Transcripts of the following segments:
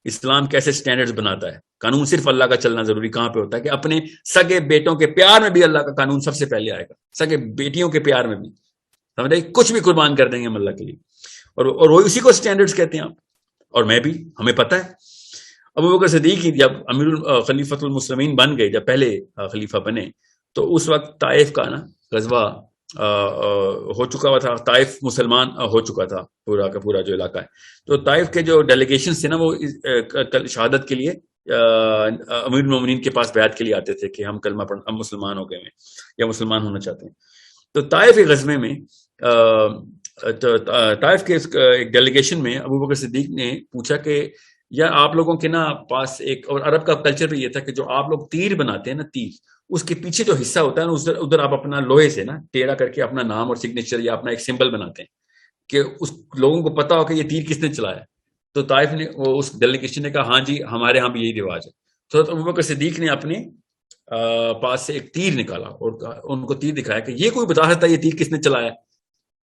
اسلام کیسے سٹینڈرڈز بناتا ہے. قانون صرف اللہ کا چلنا ضروری کہاں پہ ہوتا ہے کہ اپنے سگے بیٹوں کے پیار میں بھی اللہ کا قانون سب سے پہلے آئے گا, سگے بیٹیوں کے پیار میں بھی, سمجھ رہے, کچھ بھی قربان کر دیں گے ہم اللہ کے لیے, اور وہ اسی کو سٹینڈرڈز کہتے ہیں آپ اور میں بھی, ہمیں پتہ ہے. ابو بکر صدیق جب امیر خلیفۃ المسلمین بن گئے, جب پہلے خلیفہ بنے, تو اس وقت طائف کا نا غزوہ ہو چکا ہوا تھا, طائف مسلمان ہو چکا تھا پورا کا پورا جو علاقہ ہے. تو طائف کے جو ڈیلیگیشن تھے نا وہ شہادت کے لیے امیر المومنین کے پاس بیعت کے لیے آتے تھے کہ ہم کلمہ پڑھ, ہم مسلمان ہو گئے ہیں یا مسلمان ہونا چاہتے ہیں. تو طائف کے غزوے میں طائف کے ایک ڈیلیگیشن میں ابو بکر صدیق نے پوچھا کہ یا آپ لوگوں کے نا پاس ایک, اور عرب کا کلچر بھی یہ تھا کہ جو آپ لوگ تیر بناتے ہیں نا, تیر, اس کے پیچھے جو حصہ ہوتا ہے نا ادھر آپ اپنا لوہے سے نا ٹیڑھا کر کے اپنا نام اور سگنیچر یا اپنا ایک سمبل بناتے ہیں کہ اس لوگوں کو پتا ہو کہ یہ تیر کس نے چلایا. تو طائف نے, اس ڈیلیگیشن نے کہا ہاں جی ہمارے ہاں بھی یہی رواج ہے. تو ابو بکر صدیق نے اپنے پاس سے ایک تیر نکالا اور ان کو تیر دکھایا کہ یہ کوئی بتا سکتا ہے یہ تیر کس نے چلایا.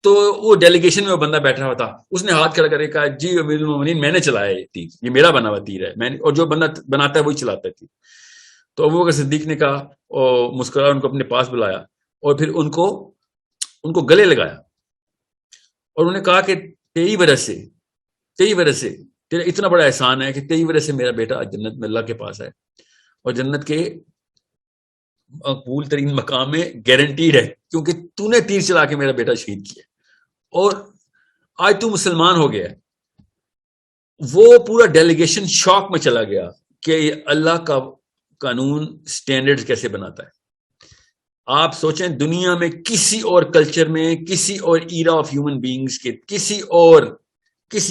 تو وہ ڈیلیگیشن میں وہ بندہ بیٹھا ہوا تھا, اس نے ہاتھ کھڑا کر کے کہا جی امیر المومنین میں نے چلایا یہ تیر, یہ میرا بنا ہوا تیر ہے, میں نے, اور جو بندہ بناتا ہے وہی چلاتا ہے تیر. تو ابو بکر صدیق نے کہا, اور مسکرا ان کو اپنے پاس بلایا اور پھر ان کو گلے لگایا اور انہوں نے کہا کہ تیری وجہ سے تیرا اتنا بڑا احسان ہے کہ تیری وجہ سے میرا بیٹا جنت میں اللہ کے پاس ہے اور جنت کے مقبول ترین مقام میں گارنٹیڈ ہے, کیونکہ تو نے تیر چلا کے میرا بیٹا شہید کیا اور آج تو مسلمان ہو گیا. وہ پورا ڈیلیگیشن شوق میں چلا گیا کہ اللہ کا قانون سٹینڈرڈ کیسے بناتا ہے. آپ سوچیں دنیا میں کسی اور کلچر میں, کسی اور ایرا آف ہیومن بینگز کے, کسی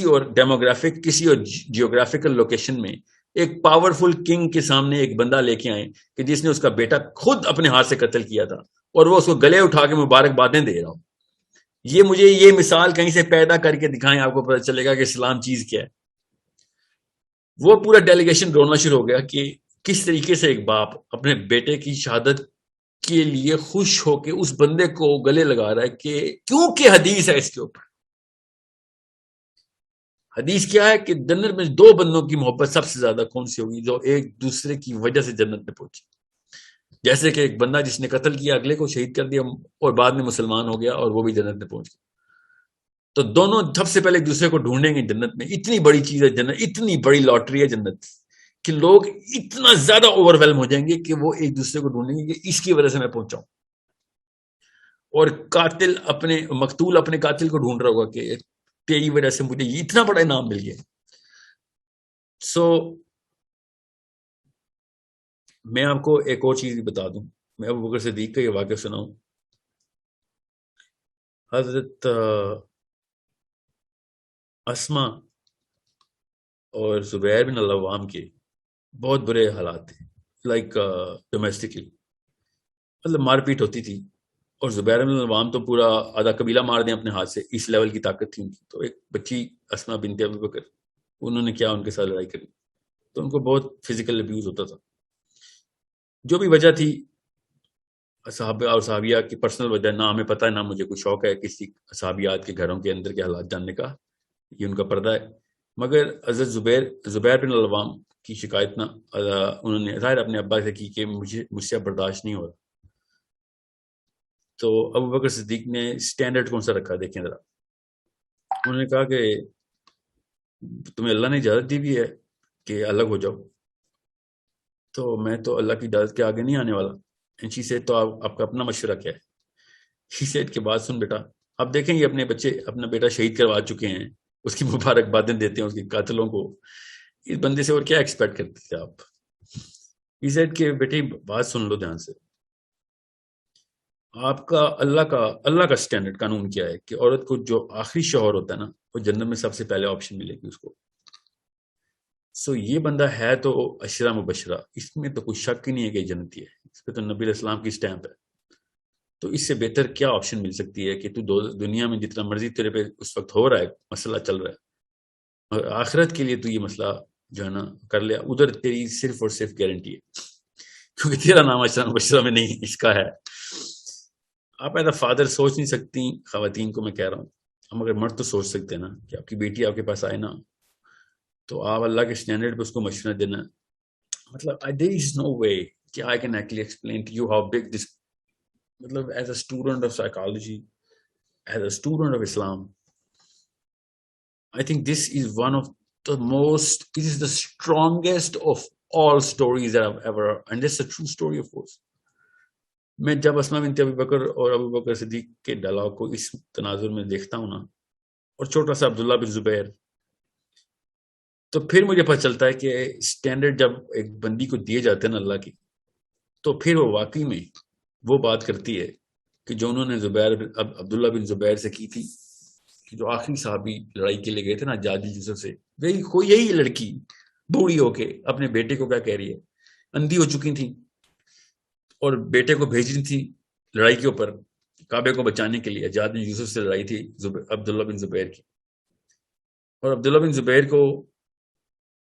اور ڈیموگرافک, کسی اور جیوگرافیکل لوکیشن میں ایک پاورفل کنگ کے سامنے ایک بندہ لے کے آئے کہ جس نے اس کا بیٹا خود اپنے ہاتھ سے قتل کیا تھا اور وہ اس کو گلے اٹھا کے مبارکبادیں دے رہا ہوں. یہ مجھے یہ مثال کہیں سے پیدا کر کے دکھائیں, آپ کو پتہ چلے گا کہ اسلام چیز کیا ہے. وہ پورا ڈیلیگیشن رونا شروع ہو گیا کہ کس طریقے سے ایک باپ اپنے بیٹے کی شہادت کے لیے خوش ہو کے اس بندے کو گلے لگا رہا ہے کہ کیونکہ حدیث ہے اس کے اوپر. حدیث کیا ہے کہ جنت میں دو بندوں کی محبت سب سے زیادہ کون سی ہوگی, جو ایک دوسرے کی وجہ سے جنت میں پہنچے. جیسے کہ ایک بندہ جس نے قتل کیا اگلے کو شہید کر دیا اور بعد میں مسلمان ہو گیا اور وہ بھی جنت میں پہنچ گیا. تو دونوں سب سے پہلے ایک دوسرے کو ڈھونڈیں گے جنت میں. اتنی بڑی چیز ہے جنت, اتنی بڑی لاٹری ہے جنت کہ لوگ اتنا زیادہ اوور ویلم ہو جائیں گے کہ وہ ایک دوسرے کو ڈھونڈیں گے کہ اس کی وجہ سے میں پہنچا ہوں. اور قاتل اپنے مقتول اپنے قاتل کو ڈھونڈ رہا ہوگا کہ تیری وجہ سے مجھے اتنا بڑا انعام مل گیا. سو میں آپ کو ایک اور چیز بتا دوں, میں ابو بکر صدیق کا یہ واقعہ سناؤں. حضرت اسما اور زبیر بن العوام کے بہت برے حالات تھے, لائک ڈومیسٹکلی, مطلب مار پیٹ ہوتی تھی. اور زبیر بن العوام تو پورا آدھا قبیلہ مار دیں اپنے ہاتھ سے, اس لیول کی طاقت تھی ان کی. تو ایک بچی اسما بنت ابی بکر, انہوں نے کیا ان کے ساتھ لڑائی کری, تو ان کو بہت فزیکل ابیوز ہوتا تھا. جو بھی وجہ تھی, صحابہ اور صحابیہ کی پرسنل وجہ, نہ ہمیں پتہ ہے نہ مجھے کوئی شوق ہے کسی صحابیات کے گھروں کے اندر کے حالات جاننے کا, یہ ان کا پردہ ہے. مگر حضرت زبیر بن العوام کی شکایت نہ انہوں نے ظاہر اپنے ابا سے کی کہ مجھ سے برداشت نہیں ہو رہا. تو ابو بکر صدیق نے سٹینڈرڈ کون سا رکھا دیکھیں ذرا. انہوں نے کہا کہ تمہیں اللہ نے اجازت دی بھی ہے کہ الگ ہو جاؤ, تو میں تو اللہ کی اجازت کے آگے نہیں آنے والا. شی سیڈ تو آپ کا اپنا مشورہ کیا ہے. شی سیڈ کے بعد سن بیٹا, آپ دیکھیں گے اپنا بیٹا شہید کروا چکے ہیں, اس کی مبارکبادیں دیتے ہیں اس کے قاتلوں کو, اس بندے سے اور کیا ایکسپیکٹ کرتے تھے آپ. شی سیڈ کہ بیٹے بات سن لو دھیان سے, آپ کا اللہ کا سٹینڈرڈ قانون کیا ہے کہ عورت کو جو آخری شوہر ہوتا ہے نا, وہ جنت میں سب سے پہلے آپشن ملے گی اس کو. سو یہ بندہ ہے تو اشرا مبشرہ, اس میں تو کوئی شک ہی نہیں ہے کہ جنتی ہے, اس پہ تو نبی علیہ السلام کی سٹیمپ ہے. تو اس سے بہتر کیا آپشن مل سکتی ہے کہ تو دنیا میں جتنا مرضی تیرے پہ اس وقت ہو رہا ہے, مسئلہ چل رہا ہے, اور آخرت کے لیے تو یہ مسئلہ جو ہے نا کر لیا, ادھر تیری صرف اور صرف گارنٹی ہے, کیونکہ تیرا نام اشرا مبشرہ میں نہیں, اس کا ہے. آپ ایز اے فادر سوچ نہیں سکتی, خواتین کو میں کہہ رہا ہوں, ہم اگر مرد تو سوچ سکتے ہیں نا کہ آپ کی بیٹی آپ کے پاس آئے نا, تو آپ اللہ کے اسٹینڈرڈ پہ اس کو مشورہ دینا, مطلب there is no way کہ I can actually explain to you how big this, مطلب as a student of psychology, as a student of Islam, I think this is one of the most, this is the strongest of all stories that I've ever, and this is a true story of course. میں جب اسما بنت ابی بکر اور ابو بکر صدیق کے ڈالاؤ کو اس تناظر میں دیکھتا ہوں نا, اور چھوٹا سا عبداللہ بن زبیر, تو پھر مجھے پتہ چلتا ہے کہ اسٹینڈرڈ جب ایک بندی کو دیے جاتے ہیں نا اللہ کی, تو پھر وہ واقعی میں وہ بات کرتی ہے کہ جو انہوں نے عبداللہ بن زبیر سے کی تھی, کہ جو آخری صحابی لڑائی کے لیے گئے تھے نا حجاج بن یوسف سے, یہی لڑکی بوڑھی ہو کے اپنے بیٹے کو کیا کہہ رہی ہے, اندھی ہو چکی تھی اور بیٹے کو بھیج رہی تھی لڑائی کے اوپر, کعبے کو بچانے کے لیے. حجاج بن یوسف سے لڑائی تھی عبداللہ بن زبیر کی, اور عبداللہ بن زبیر کو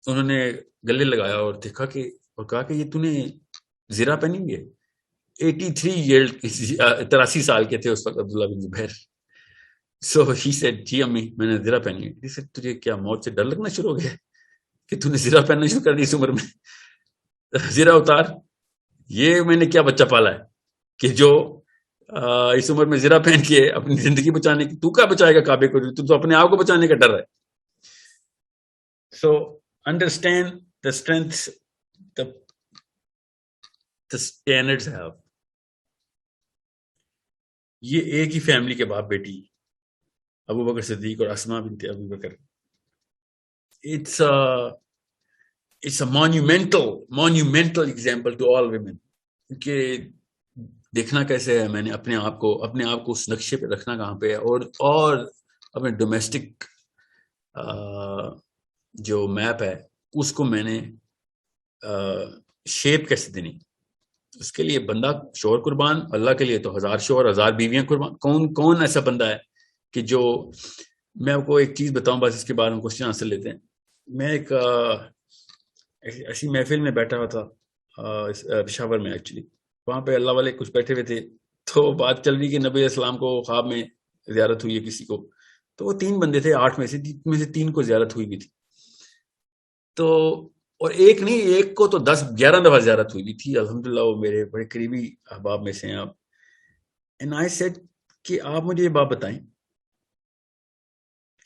انہوں نے گلے لگایا اور دیکھا کہ, اور کہا کہ یہ تو نے زرہ پہنی ہوئی ہے. 83 سال کے تھے اس وقت عبداللہ بن زبیر. سو ہی سیڈ, جی امی میں نے زرہ پہنی ہے. تجھے کیا موت سے ڈر لگنا شروع ہو گیا کہ تو نے زرہ پہننا شروع کر دی اس عمر میں؟ زرہ اتار, یہ میں نے کیا بچہ پالا ہے کہ جو اس عمر میں زرہ پہن کے اپنی زندگی بچانے کی, تو کیا بچائے گا کعبے کو, تو اپنے آپ کو بچانے کا ڈر ہے. سو understand the strengths the standards have. یہ ایک ہی فیملی کے باپ بیٹی ابو بکر صدیق اور اسما بنت ابی بکر. It's a monumental example to all women. کہ دیکھنا کیسے ہے, میں نے اپنے آپ کو اس نقشے پہ رکھنا کہاں پہ ہے, اور اپنے ڈومیسٹک جو میپ ہے اس کو میں نے شیپ کیسے دینی. اس کے لیے بندہ شوہر قربان, اللہ کے لیے تو 1000 شوہر 1000 بیویاں قربان. کون ایسا بندہ ہے کہ جو, میں آپ کو ایک چیز بتاؤں بس اس کے بارے میں کوشچن آنسر لیتے ہیں. میں ایک ایسی محفل میں بیٹھا ہوا تھا پشاور میں, ایکچولی وہاں پہ اللہ والے کچھ بیٹھے ہوئے تھے, تو بات چل رہی کہ نبی علیہ السلام کو خواب میں زیارت ہوئی ہے کسی کو. تو وہ 3 بندے تھے 8 میں سے 3 کو زیارت ہوئی بھی تھی. تو اور ایک نہیں, ایک کو تو 10-11 دفعہ زیارت ہوئی بھی تھی. الحمدللہ وہ میرے بڑے قریبی احباب میں سے ہیں آپ. اینڈ آئی سیڈ کہ آپ مجھے یہ بات بتائیں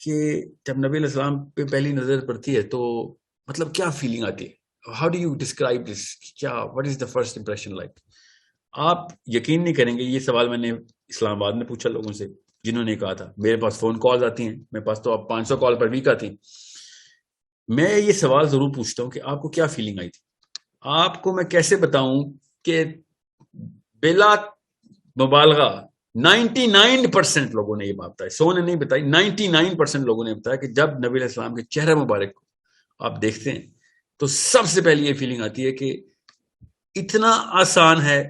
کہ جب نبی علیہ السلام پہ پہلی نظر پڑتی ہے تو مطلب کیا فیلنگ آتی ہے, how do you describe this, کیا what is the first impression like. آپ یقین نہیں کریں گے, یہ سوال میں نے اسلام آباد میں پوچھا لوگوں سے جنہوں نے کہا تھا. میرے پاس فون کالز آتی ہیں, میرے پاس تو اب 500 کال پر ویک آتی ہیں. میں یہ سوال ضرور پوچھتا ہوں کہ آپ کو کیا فیلنگ آئی تھی. آپ کو میں کیسے بتاؤں کہ بلا مبالغہ 99% لوگوں نے یہ بات بتائی, 100 نے نہیں بتائی, 99% لوگوں نے بتایا کہ جب نبی علیہ السلام کے چہرہ مبارک کو آپ دیکھتے ہیں تو سب سے پہلی یہ فیلنگ آتی ہے کہ اتنا آسان ہے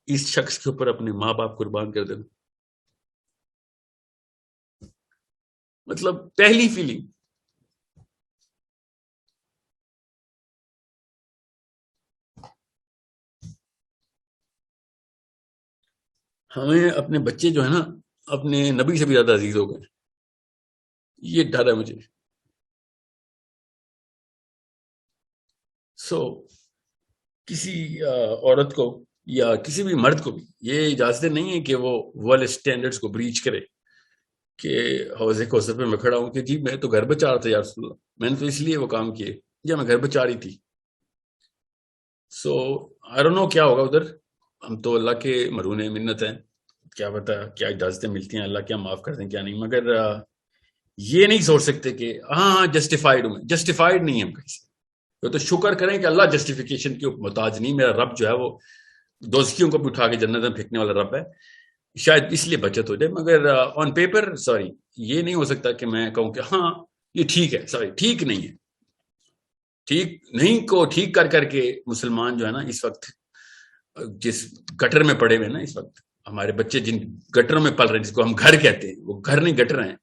اس شخص کے اوپر اپنے ماں باپ قربان کر دینا. مطلب پہلی فیلنگ. ہمیں اپنے بچے جو ہے نا اپنے نبی سے بھی زیادہ عزیز ہو گئے, یہ ڈر ہے مجھے. سو کسی عورت کو یا کسی بھی مرد کو بھی یہ اجازت نہیں ہے کہ وہ ورلڈ اسٹینڈرڈز کو بریچ کرے کہ حوض کوثر پہ میں کھڑا ہوں کہ جی میں تو گھر بچا رہا تھا یا رسول اللہ, میں نے تو اس لیے وہ کام کیے یا میں گھر بچا رہی تھی. سو آئی ڈونٹ نو کیا ہوگا ادھر, ہم تو اللہ کے مرہون منت ہیں, کیا پتا کیا اجازتیں ملتی ہیں, اللہ کیا معاف کر دیں کیا نہیں. مگر یہ نہیں سوچ سکتے کہ ہاں جسٹیفائڈ ہوں, جسٹیفائڈ نہیں ہم کہیں سے. تو شکر کریں کہ اللہ جسٹیفیکیشن کی محتاج نہیں. میرا رب جو ہے وہ دوزخیوں کو بھی اٹھا کے جنت میں پھینکنے والا رب ہے, شاید اس لیے بچت ہو جائے. مگر آن پیپر سوری یہ نہیں ہو سکتا کہ میں کہوں کہ ہاں یہ ٹھیک ہے. سوری ٹھیک نہیں ہے. ٹھیک نہیں کو ٹھیک کر کے مسلمان جو ہے نا اس وقت جس گٹر میں پڑے ہوئے نا, اس وقت ہمارے بچے جن گٹروں میں پل رہے ہیں جس کو ہم گھر کہتے ہیں, وہ گھر نہیں گٹر ہیں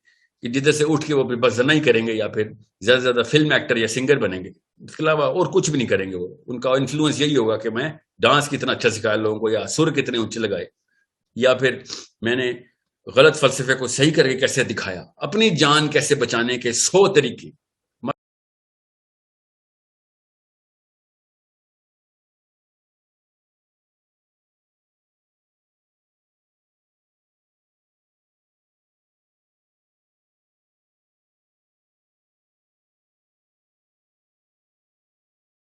کہ جدھر سے اٹھ کے وہ بس زنا ہی کریں گے یا پھر زیادہ سے زیادہ فلم ایکٹر یا سنگر بنیں گے, اس کے علاوہ اور کچھ بھی نہیں کریں گے. وہ ان کا انفلوئنس یہی ہوگا کہ میں ڈانس کتنا اچھا سکھایا لوگوں کو, یا سر کتنے اونچے لگائے, یا پھر میں نے غلط فلسفے کو صحیح کر کے کیسے دکھایا, اپنی جان کیسے بچانے کے 100 طریقے.